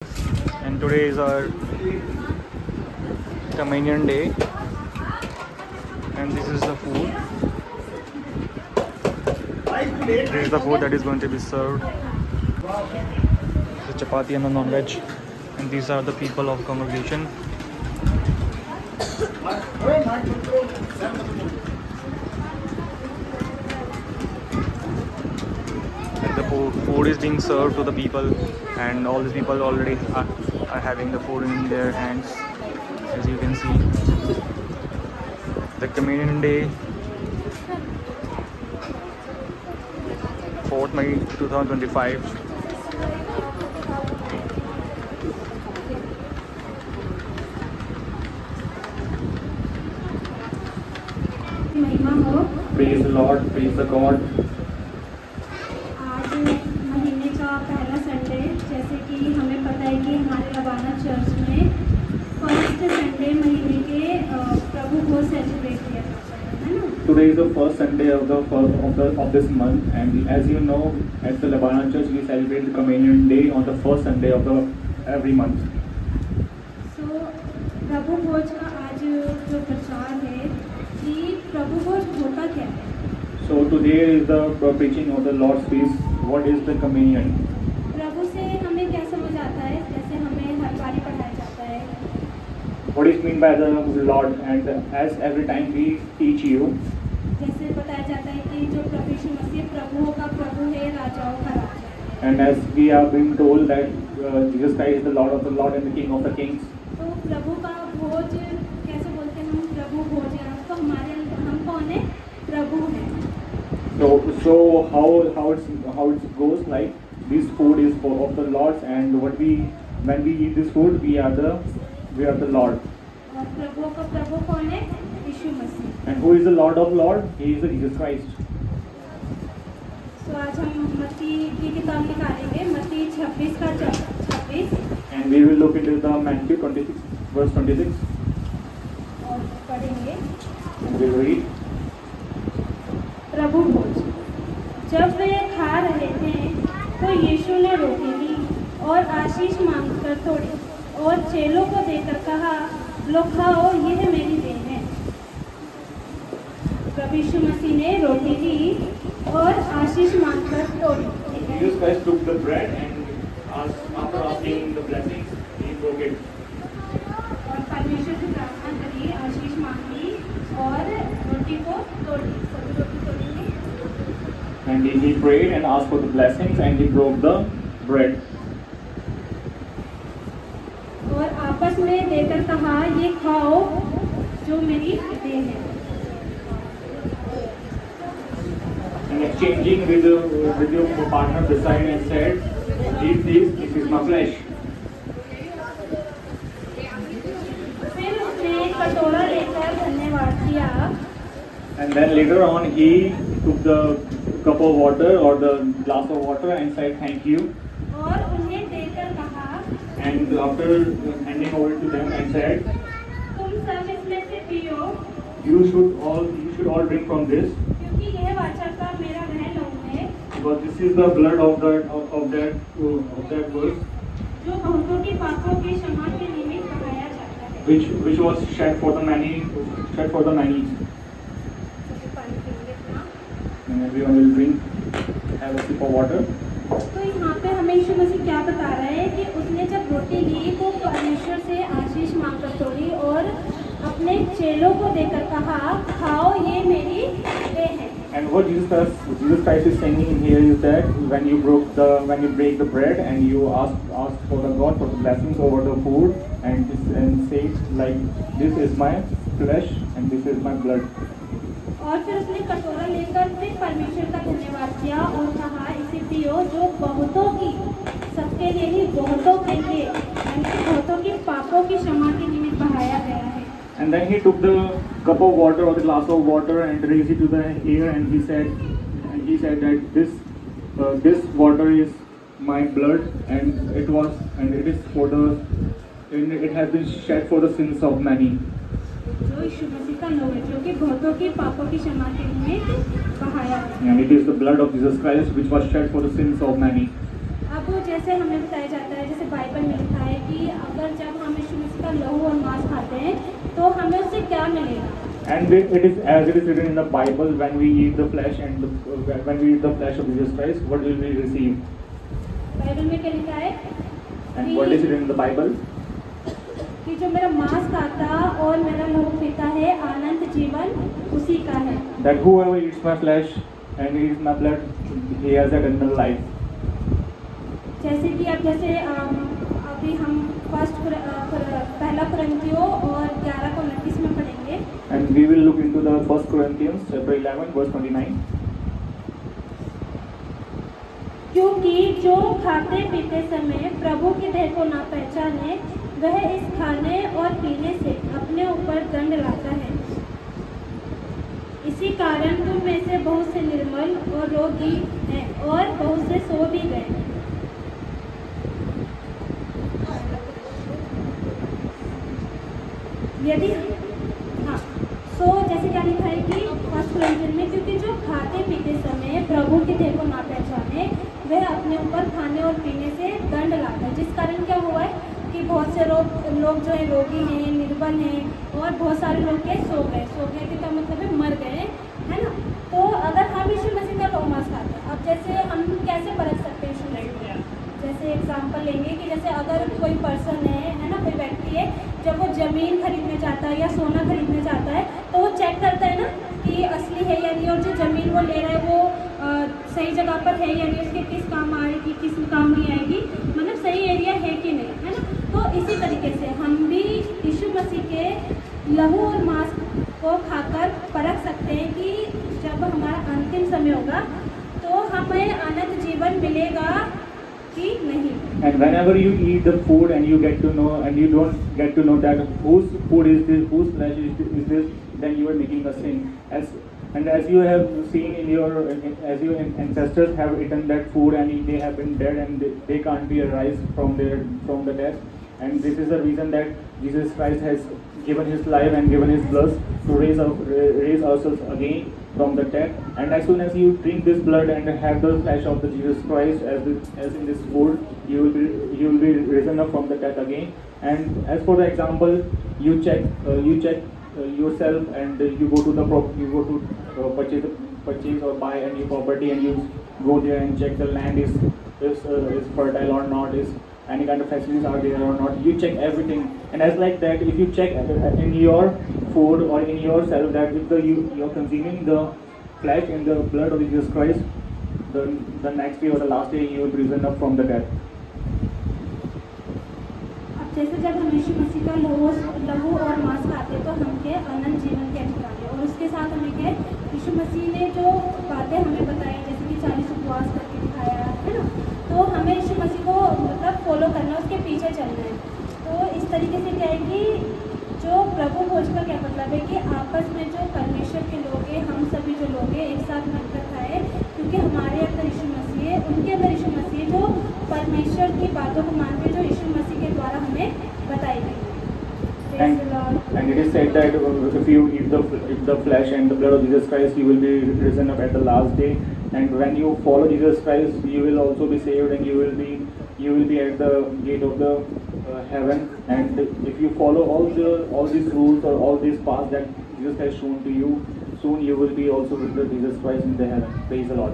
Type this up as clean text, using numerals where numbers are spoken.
and today is our Communion Day, and this is the food. This is the food that is going to be served. The chapati and the non-veg, and these are the people of congregation. And the food is being served to the people, and all these people already are having the food in their hands, as you can see. The Communion Day, 4th May 2025. Praise the Lord, praise the God. आज महीने का पहला Sunday, जैसे कि हमें पता है कि हमारे लबाना चर्च में फर्स्ट संडे महीने के प्रभु को सेलिब्रेट किया जाता है ना। Today is the first Sunday of this month, and as you know, at the Labana Church we celebrate the Communion Day on the first Sunday of every month. So प्रभु भोज का आज जो प्रचार है कि प्रभु भोज होता क्या है। So today is the preaching of the Lord's Feast. What is the communion? प्रभु से हमें क्या समझ आता है, जैसे हमें हर बारी पढ़ाया जाता है। What is meant by the Lord? And as every time we teach you, जैसे बताया जाता है कि जो प्रभु यीशु मसीह प्रभुओं का प्रभु है, राजाओं का राजा है। and as we have been told that Jesus Christ is the Lord of the Lord and the King of the Kings. तो प्रभु का भोज कैसे बोलते हैं हम, प्रभु भोज है। तो हमारे हम कौन है, प्रभु है। So how it goes, like this food is of the Lord's, and when we eat this food we are the Lord. और प्रभुओं का प्रभु कौन है, यीशु मसीह। And who is the Lord of Lord? He is the Jesus Christ. तो आज हम मत्ती की किताब निकालेंगे, मत्ती 26 का 26, And we will look into the Matthew 26 verse 26 और पढ़ेंगे। and we will read. प्रभु भोज। जब वे खा रहे थे तो यीशु ने रोटी ली और आशीष मांगकर तोड़ी और चेलों को देकर कहा, लो खाओ, यह मेरी देह है। प्रभु यीशु मसीह ने रोटी ली और आशीष मांगकर तोड़ी। Jesus Christ took the bread and after asking the blessings, he broke it. और परमेश्वर से प्रार्थना करी, आशीष मांगी और रोटी को तोड़ी। सभी रोटी तोड़ेंगे। And he prayed and asked for the blessings and he broke the bread. और आपस में देकर कहा, ये खाओ जो मेरी देह है। And exchanging with your partner beside and said, eat this is my flesh. फिर उसने कटोरा लेकर धन्यवाद किया And then later on he took the cup of water or the glass of water and said thank you. और उन्हें देकर कहा, And after handing over to them and said, तुम सब इसमें से पियो, you should all drink from this, क्योंकि यह वाचा का मेरा वह लहू है because this is the blood of that verse जो बहुतों के पापों के क्षमा के निमित्त बहाया जाता है। which was shed for the many. पानी पीएंगे अपना। And everyone will drink, have a sip of water. तो यहाँ पे हमें यीशु मसीह क्या बता रहा है कि उसने जब रोटी ली तो परमेश्वर से आशीष मांगकर तोड़ी और अपने चेलों को देकर कहा, खाओ, ये मेरी देह है। And what Jesus Christ is saying in here is that when you break the bread and you ask for the God for the blessings over the food and say like this is my flesh and this is my blood. और फिर उसने कटोरा लेकर फिर परमेश्वर का धन्यवाद किया और कहा, इसे पियो जो बहुतों की, सबके लिए ही बहुतों के लिए, यानी बहुतों की पापों की क्षमा के निमित्त बहाया गया है। And then he took the cup of water or the glass of water and raised it to the air and he said that this water is my blood and it has been shed for the sins of many. जो यीशु मसीह का लहू है, जो कि बहुतों की पापों की क्षमा के निमित्त बहाया गया। And it is the blood of Jesus Christ which was shed for the sins of many. अब जैसे हमें बताया जाता है, जैसे बाइबल में लिखा है कि अगर जब हम यीशु मसीह का लहू और मांस खाते हैं तो हमें उससे क्या मिलेगा। And it is as it is written in the Bible, when we eat the flesh and when we eat the flesh of Jesus Christ, what will we receive? Bible में क्या लिखा है And what is written in the Bible? कि जो मेरा मांस खाता और मेरा लहू पीता है, अनंत जीवन उसी का है। That whoever eats my flesh and eats my blood, he has eternal life. जैसे कि अब जैसे अभी हम पहला कुरिन्थियों और 11:29 में पढ़ेंगे। And we will look into the 1 Corinthians chapter 11 verse 29. क्योंकि जो खाते पीते समय प्रभु के देह को ना पहचाने, वह इस खाने और पीने से अपने ऊपर दंड लाता है। इसी कारण तुम में से बहुत से निर्मल और रोगी हैं और बहुत से सो भी गए। यदि सो जैसे क्या लिखा है कि 1 कुरिन्थियन में, क्योंकि जो खाते पीते समय प्रभु के देह को ना पहचाने, वह अपने ऊपर खाने और पीने से दंड लाता है। जिस कारण क्या हुआ है कि बहुत से लोग जो है रोगी हैं, निर्बल हैं और बहुत सारे लोग के सो गए कि क्या मतलब है, मर गए, है ना। तो अगर हम यीशु मसीह का लहू मांस खाते हैं, अब जैसे हम कैसे परख सकते हैं यीशु मसीह को, जैसे एग्जाम्पल लेंगे कि जैसे अगर कोई पर्सन है ना, कोई व्यक्ति है, जब वो ज़मीन खरीदने जाता है या सोना खरीदने जाता है तो वो चेक करता है ना कि असली है या नहीं, और जो ज़मीन वो ले रहा है वो सही जगह पर है या नहीं, उसके किस काम आएगी, किस काम नहीं आएगी, मतलब सही एरिया है कि नहीं, है ना। तो इसी तरीके से हम भी यीशु मसीह के लहू और मांस को खाकर परख सकते हैं कि जब हमारा अंतिम समय होगा तो हमें अनंत जीवन मिलेगा कि नहीं। And whenever you eat the food and you get to know and you don't get to know that whose food is this, whose flesh is this, then you are making a sin. As you have seen as your ancestors have eaten that food and they have been dead and they can't be arise from the death. And this is the reason that Jesus Christ has given his life and given his blood to raise ourselves again from the death. And as soon as you drink this blood and have the flesh of the Jesus Christ as in this food, you will be risen up from the death again. And as for the example, you check yourself and you go to purchase or buy a new property, and you go there and check the land is fertile or not, is any kind of facilities are there or not. You check everything, and as like that, if you check in your food or in yourself that if you're consuming the flesh and the blood of Jesus Christ, the next day or the last day you will be risen up from the death. अब जैसे जब हम यीशु मसीह का लहू और मांस खाते हैं तो हम के अनंत जीवन के अधिकारी, और उसके साथ हमें क्या यीशु मसीह ने जो बातें हमें बताई, जैसे कि 40 उपवास करके दिखाया है ना, तो हमें यीशु मसीह को मतलब फॉलो करना, उसके पीछे चलना है। तो इस तरीके से क्या है कि जो प्रभु भोज का क्या मतलब है कि आपस में जो परमेश्वर के लोग हैं, हम सभी जो लोग हैं एक साथ मिलकर खाए, क्योंकि हमारे अंदर यीशु मसीह है, उनके अंदर यीशु मसीह है, जो परमेश्वर की बातों को मानते हैं, जो यीशु मसीह के द्वारा हमें बताई गई। And it is said that if you eat the flesh and the blood of Jesus Christ, you will be risen up at the last day. And when you follow Jesus Christ, you will also be saved, and you will be at the gate of the heaven. And if you follow all these rules or all these paths that Jesus has shown to you, soon you will be also with the Jesus Christ in the heaven. Praise the Lord.